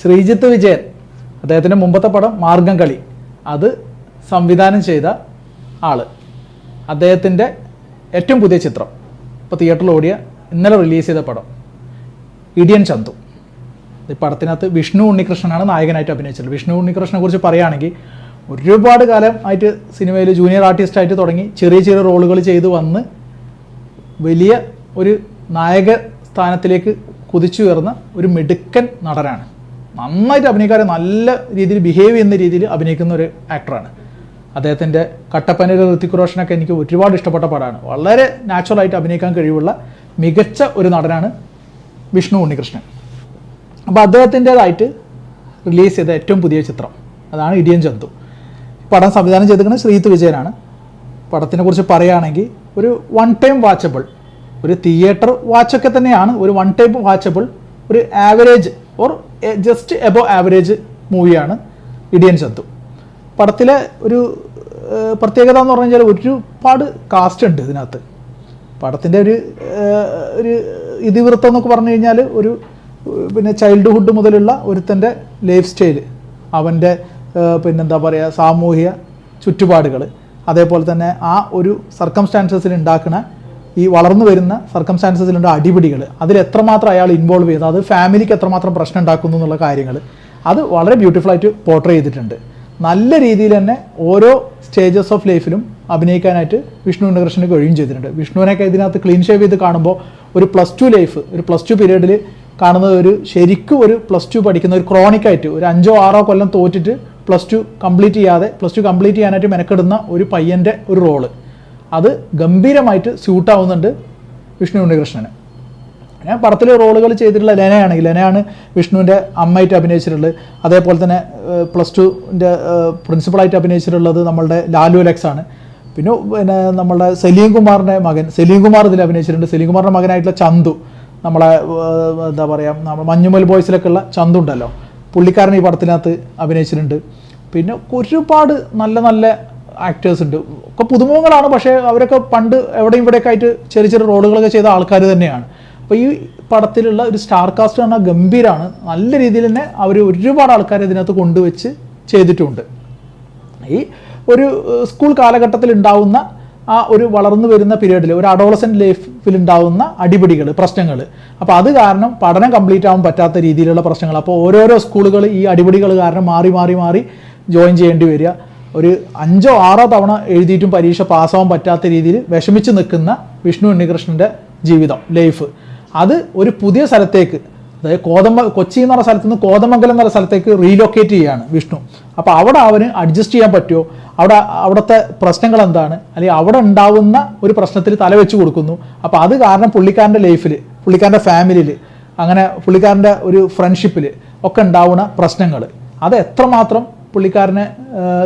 ശ്രീജിത്ത് വിജയൻ അദ്ദേഹത്തിൻ്റെ മുമ്പത്തെ പടം മാർഗം കളി അത് സംവിധാനം ചെയ്ത ആള്. അദ്ദേഹത്തിൻ്റെ ഏറ്റവും പുതിയ ചിത്രം ഇപ്പോൾ തിയേറ്ററിൽ ഓടിയ ഇന്നലെ റിലീസ് ചെയ്ത പടം ഇടിയൻ ചന്തു. ഈ പടത്തിനകത്ത് വിഷ്ണു ഉണ്ണികൃഷ്ണനാണ് നായകനായിട്ട് അഭിനയിച്ചത്. വിഷ്ണു ഉണ്ണികൃഷ്ണനെ കുറിച്ച് പറയുകയാണെങ്കിൽ ഒരുപാട് കാലം ആയിട്ട് സിനിമയിൽ ജൂനിയർ ആർട്ടിസ്റ്റായിട്ട് തുടങ്ങി ചെറിയ ചെറിയ റോളുകൾ ചെയ്ത് വന്ന് വലിയ ഒരു നായക സ്ഥാനത്തിലേക്ക് കുതിച്ചുയർന്ന ഒരു മിടുക്കൻ നടനാണ്. നന്നായിട്ട് അഭിനയിക്കാറ് നല്ല രീതിയിൽ ബിഹേവ് ചെയ്യുന്ന രീതിയിൽ അഭിനയിക്കുന്ന ഒരു ആക്ടറാണ്. അദ്ദേഹത്തിൻ്റെ കട്ടപ്പനയിലെ ഋത്തിക് റോഷനൊക്കെ എനിക്ക് ഒരുപാട് ഇഷ്ടപ്പെട്ട പടമാണ്. വളരെ നാച്ചുറലായിട്ട് അഭിനയിക്കാൻ കഴിവുള്ള മികച്ച ഒരു നടനാണ് വിഷ്ണു ഉണ്ണികൃഷ്ണൻ. അപ്പോൾ അദ്ദേഹത്തിൻ്റേതായിട്ട് റിലീസ് ചെയ്ത ഏറ്റവും പുതിയ ചിത്രം അതാണ് ഇടിയൻ ചന്തു. പടം സംവിധാനം ചെയ്തിരിക്കുന്നത് ശ്രീജിത്ത് വിജയനാണ്. പടത്തിനെ കുറിച്ച് പറയുകയാണെങ്കിൽ ഒരു വൺ ടൈം വാച്ചബിൾ, ഒരു തിയേറ്റർ വാച്ചൊക്കെ തന്നെയാണ്, ഒരു വൺ ടൈം വാച്ചബിൾ, ഒരു average or just above average മൂവിയാണ് ഇടിയൻ ചന്തു. പടത്തിലെ ഒരു പ്രത്യേകത എന്ന് പറഞ്ഞു കഴിഞ്ഞാൽ ഒരുപാട് കാസ്റ്റ് ഉണ്ട് ഇതിനകത്ത്. പടത്തിൻ്റെ ഒരു ഇതിവൃത്തം എന്നൊക്കെ പറഞ്ഞു കഴിഞ്ഞാൽ ഒരു പിന്നെ ചൈൽഡ്ഹുഡ് മുതലുള്ള ഒരുത്തൻ്റെ ലൈഫ് സ്റ്റൈല്, അവൻ്റെ പിന്നെന്താ പറയുക സാമൂഹിക ചുറ്റുപാടുകൾ, അതേപോലെ തന്നെ ആ ഒരു സർക്കംസ്റ്റാൻസസിൽ ഉണ്ടാക്കുന്ന ഈ വളർന്നു വരുന്ന സർക്കംസ്റ്റാൻസസിലുള്ള അടിപിടികൾ, അതിൽ എത്രമാത്രം അയാൾ ഇൻവോൾവ് ചെയ്ത് അത് ഫാമിലിക്ക് എത്രമാത്രം പ്രശ്നം ഉണ്ടാക്കുന്നു എന്നുള്ള കാര്യങ്ങൾ അത് വളരെ ബ്യൂട്ടിഫുള്ളായിട്ട് പോർട്രേ ചെയ്തിട്ടുണ്ട്. നല്ല രീതിയിൽ തന്നെ ഓരോ സ്റ്റേജസ് ഓഫ് ലൈഫിലും അഭിനയിക്കാനായിട്ട് വിഷ്ണു ഉണ്ണികൃഷ്ണന് കഴിയും ചെയ്തിട്ടുണ്ട്. വിഷ്ണുവിനൊക്കെ ഇതിനകത്ത് ക്ലീൻ ഷേവ് ചെയ്ത് കാണുമ്പോൾ ഒരു +2 ലൈഫ്, ഒരു +2 പീരീഡിൽ കാണുന്നത് ഒരു ശരിക്കും ഒരു +2 പഠിക്കുന്ന ഒരു ക്രോണിക്കായിട്ട് ഒരു 5-6 കൊല്ലം തോറ്റിട്ട് +2 കംപ്ലീറ്റ് ചെയ്യാനായിട്ട് മെനക്കെടുന്ന ഒരു പയ്യൻ്റെ ഒരു റോള് അത് ഗംഭീരമായിട്ട് സ്യൂട്ടാവുന്നുണ്ട് വിഷ്ണു ഉണ്ണികൃഷ്ണന്. ഞാൻ പടത്തിൽ റോളുകൾ ചെയ്തിട്ടുള്ള ലെനയാണ് വിഷ്ണുവിൻ്റെ അമ്മയായിട്ട് അഭിനയിച്ചിട്ടുള്ളത്. അതേപോലെ തന്നെ +2ൻ്റെ പ്രിൻസിപ്പളായിട്ട് അഭിനയിച്ചിട്ടുള്ളത് നമ്മളുടെ ലാലു അലക്സ് ആണ്. പിന്നെ നമ്മളുടെ സലീം കുമാർ ഇതിൽ അഭിനയിച്ചിട്ടുണ്ട്. സലീം കുമാറിൻ്റെ മകനായിട്ടുള്ള ചന്തു, നമ്മളെ എന്താ പറയുക, നമ്മൾ മഞ്ഞുമൽ ബോയ്സിലൊക്കെ ഉള്ള ചന്തു ഉണ്ടല്ലോ, പുള്ളിക്കാരൻ ഈ പടത്തിനകത്ത് അഭിനയിച്ചിട്ടുണ്ട്. പിന്നെ ഒരുപാട് നല്ല നല്ല ആക്ടേഴ്സ് ഉണ്ട്. ഒക്കെ പുതുമുഖങ്ങളാണ്, പക്ഷേ അവരൊക്കെ പണ്ട് എവിടെയും ഇവിടെയൊക്കെ ആയിട്ട് ചെറിയ ചെറിയ റോളുകളൊക്കെ ചെയ്ത ആൾക്കാർ തന്നെയാണ്. അപ്പോൾ ഈ പടത്തിലുള്ള ഒരു സ്റ്റാർ കാസ്റ്റ് പറഞ്ഞാൽ ഗംഭീരമാണ്. നല്ല രീതിയിൽ തന്നെ അവർ ഒരുപാട് ആൾക്കാരെ ഇതിനകത്ത് കൊണ്ടുവച്ച് ചെയ്തിട്ടുമുണ്ട്. ഈ ഒരു സ്കൂൾ കാലഘട്ടത്തിൽ ഉണ്ടാവുന്ന ആ ഒരു വളർന്നു വരുന്ന പീരീഡിൽ ഒരു അഡോളസെൻ്റ് ലൈഫിൽ ഉണ്ടാവുന്ന അടിപിടികൾ, പ്രശ്നങ്ങൾ, അപ്പോൾ അത് കാരണം പഠനം കംപ്ലീറ്റ് ആവാൻ പറ്റാത്ത രീതിയിലുള്ള പ്രശ്നങ്ങൾ. അപ്പോൾ ഓരോരോ സ്കൂളുകൾ ഈ അടിപിടികൾ കാരണം മാറി ജോയിൻ ചെയ്യേണ്ടി വരിക. ഒരു 5-6 തവണ എഴുതിയിട്ടും പരീക്ഷ പാസ്സാവാൻ പറ്റാത്ത രീതിയിൽ വിഷമിച്ച് നിൽക്കുന്ന വിഷ്ണു ഉണ്ണികൃഷ്ണൻ്റെ ജീവിതം, ലൈഫ്, അത് ഒരു പുതിയ സ്ഥലത്തേക്ക്, അതായത് കൊച്ചി എന്ന് പറഞ്ഞ സ്ഥലത്ത് നിന്ന് കോതമംഗലം എന്ന സ്ഥലത്തേക്ക് റീലൊക്കേറ്റ് ചെയ്യുകയാണ് വിഷ്ണു. അപ്പോൾ അവിടെ അവന് അഡ്ജസ്റ്റ് ചെയ്യാൻ പറ്റുമോ, അവിടുത്തെ പ്രശ്നങ്ങൾ എന്താണ്, അല്ലെങ്കിൽ അവിടെ ഉണ്ടാവുന്ന ഒരു പ്രശ്നത്തിൽ തലവെച്ച് കൊടുക്കുന്നു. അപ്പോൾ അത് കാരണം പുള്ളിക്കാരൻ്റെ ലൈഫിൽ, പുള്ളിക്കാരൻ്റെ ഫാമിലിയിൽ, അങ്ങനെ പുള്ളിക്കാരൻ്റെ ഒരു ഫ്രണ്ട്ഷിപ്പിൽ ഒക്കെ ഉണ്ടാവുന്ന പ്രശ്നങ്ങൾ, അത് എത്രമാത്രം പുള്ളിക്കാരനെ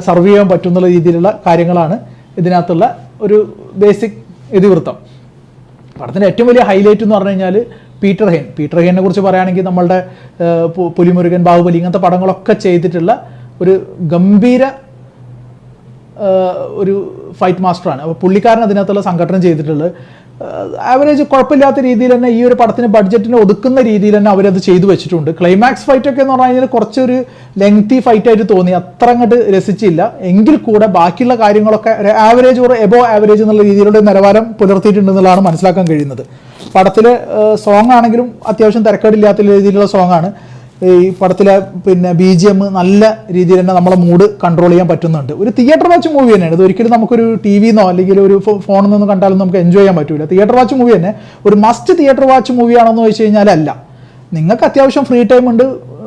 സർവ് ചെയ്യാൻ പറ്റുന്നുള്ള രീതിയിലുള്ള കാര്യങ്ങളാണ് ഇതിനകത്തുള്ള ഒരു ബേസിക് ഇതിവൃത്തം. പടത്തിൻ്റെ ഏറ്റവും വലിയ ഹൈലൈറ്റ് എന്ന് പറഞ്ഞു കഴിഞ്ഞാൽ പീറ്റർ ഹെയിനെ കുറിച്ച് പറയുകയാണെങ്കിൽ നമ്മളുടെ പുലിമുരുകൻ, ബാഹുബലി ഇങ്ങനത്തെ പടങ്ങളൊക്കെ ചെയ്തിട്ടുള്ള ഒരു ഗംഭീര ഒരു ഫൈറ്റ് മാസ്റ്ററാണ്. അപ്പോൾ പുള്ളിക്കാരൻ അതിനകത്തുള്ള സംഘടന ചെയ്തിട്ടുള്ളത് ആവറേജ് കുഴപ്പമില്ലാത്ത രീതിയിൽ തന്നെ ഈ ഒരു പടത്തിന് ബഡ്ജറ്റിനെ ഒതുക്കുന്ന രീതിയിൽ തന്നെ അവരത് ചെയ്തു വെച്ചിട്ടുണ്ട്. ക്ലൈമാക്സ് ഫൈറ്റൊക്കെ എന്ന് പറഞ്ഞു കഴിഞ്ഞാൽ കുറച്ചൊരു ലെങ്തി ഫൈറ്റായിട്ട് തോന്നി, അത്ര അങ്ങോട്ട് രസിച്ചില്ല. എങ്കിൽ കൂടെ ബാക്കിയുള്ള കാര്യങ്ങളൊക്കെ ആവറേജ് ഓർ എബോ ആവറേജ് എന്നുള്ള രീതിയിലുള്ള നിലവാരം പുലർത്തിയിട്ടുണ്ടെന്നുള്ളതാണ് മനസ്സിലാക്കാൻ കഴിയുന്നത്. പടത്തിലെ സോങ് ആണെങ്കിലും അത്യാവശ്യം തിരക്കേടില്ലാത്ത രീതിയിലുള്ള സോങ്ങാണ്. ഈ പടത്തിലെ പിന്നെ BGM നല്ല രീതിയിൽ തന്നെ നമ്മളെ മൂഡ് കൺട്രോൾ ചെയ്യാൻ പറ്റുന്നുണ്ട്. ഒരു തിയേറ്റർ വാച്ച് മൂവി തന്നെയാണ് ഇത്. ഒരിക്കലും നമുക്കൊരു TV-ന്നോ അല്ലെങ്കിൽ ഒരു ഫോണിൽ നിന്നോ കണ്ടാലും നമുക്ക് എൻജോയ് ചെയ്യാൻ പറ്റില്ല. തിയേറ്റർ വാച്ച് മൂവി തന്നെ. ഒരു മസ്റ്റ് തിയേറ്റർ വാച്ച് മൂവിയാണെന്ന് ചോദിച്ചു കഴിഞ്ഞാൽ അല്ല. നിങ്ങൾക്ക് അത്യാവശ്യം ഫ്രീ ടൈം ഉണ്ട്,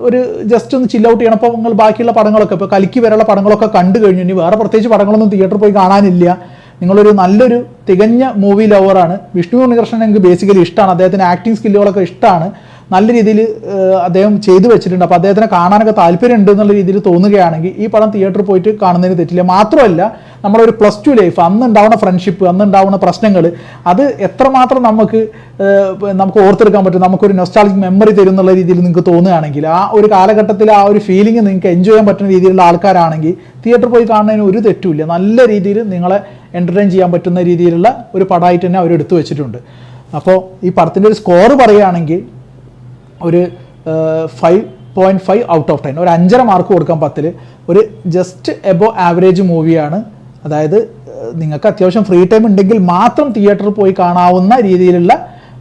ഒരു ജസ്റ്റ് ഒന്ന് ചിൽ ഔട്ട് ചെയ്യണം. അപ്പോൾ നിങ്ങൾ ബാക്കിയുള്ള പടങ്ങളൊക്കെ, ഇപ്പോൾ കലിക്ക് വരെയുള്ള പടങ്ങളൊക്കെ കണ്ടു കഴിഞ്ഞു, ഇനി വേറെ പ്രത്യേകിച്ച് പടങ്ങളൊന്നും തിയേറ്ററിൽ പോയി കാണാനില്ല, നിങ്ങളൊരു നല്ലൊരു തികഞ്ഞ മൂവി ലവറാണ്. വിഷ്ണു ഉണ്ണികൃഷ്ണൻ എനിക്ക് ബേസിക്കലി ഇഷ്ടമാണ്. അദ്ദേഹത്തിൻ്റെ ആക്ടിങ് സ്കില്ലുകളൊക്കെ ഇഷ്ടമാണ്. നല്ല രീതിയിൽ അദ്ദേഹം ചെയ്തു വെച്ചിട്ടുണ്ട്. അപ്പോൾ അദ്ദേഹത്തിനെ കാണാനൊക്കെ താല്പര്യം ഉണ്ട് എന്നുള്ള രീതിയിൽ തോന്നുകയാണെങ്കിൽ ഈ പടം തിയേറ്ററിൽ പോയിട്ട് കാണുന്നതിന് തെറ്റില്ല. മാത്രമല്ല നമ്മളൊരു +2 ലൈഫ്, അന്ന് ഉണ്ടാവുന്ന ഫ്രണ്ട്ഷിപ്പ്, അന്ന് ഉണ്ടാവുന്ന പ്രശ്നങ്ങൾ, അത് എത്രമാത്രം നമുക്ക് ഓർത്തെടുക്കാൻ പറ്റും, നമുക്കൊരു നൊസ്റ്റാൾജിക് മെമ്മറി തരും എന്നുള്ള രീതിയിൽ നിങ്ങൾക്ക് തോന്നുകയാണെങ്കിൽ, ആ ഒരു കാലഘട്ടത്തിൽ ആ ഒരു ഫീലിംഗ് നിങ്ങൾക്ക് എൻജോയ് ചെയ്യാൻ പറ്റുന്ന രീതിയിലുള്ള ആൾക്കാരാണെങ്കിൽ തിയേറ്ററിൽ പോയി കാണുന്നതിന് ഒരു തെറ്റുമില്ല. നല്ല രീതിയിൽ നിങ്ങളെ എൻ്റർടൈൻ ചെയ്യാൻ പറ്റുന്ന രീതിയിലുള്ള ഒരു പടമായിട്ട് തന്നെ അവർ എടുത്തു വെച്ചിട്ടുണ്ട്. അപ്പോൾ ഈ പടത്തിൻ്റെ ഒരു സ്കോർ പറയുകയാണെങ്കിൽ ഒരു 5 8.5 ഔട്ട് ഓഫ് 10, ഒരു 5.5 മാർക്ക് കൊടുക്കാം 10. ഒരു ജസ്റ്റ് എബോ ആവറേജ് മൂവിയാണ്. അതായത് നിങ്ങൾക്ക് അത്യാവശ്യം ഫ്രീ ടൈം ഉണ്ടെങ്കിൽ മാത്രം തിയേറ്ററിൽ പോയി കാണാവുന്ന രീതിയിലുള്ള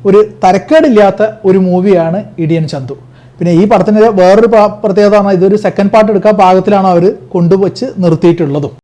ഒരു തരക്കേടില്ലാത്ത ഒരു മൂവിയാണ് ഇടിയൻ ചന്തു. പിന്നെ ഈ പടത്തിൻ്റെ വേറൊരു പ്രത്യേകത പറഞ്ഞാൽ ഇതൊരു സെക്കൻഡ് പാർട്ട് എടുക്കാൻ പാകത്തിലാണ് അവർ കൊണ്ടുവച്ച് നിർത്തിയിട്ടുള്ളതും.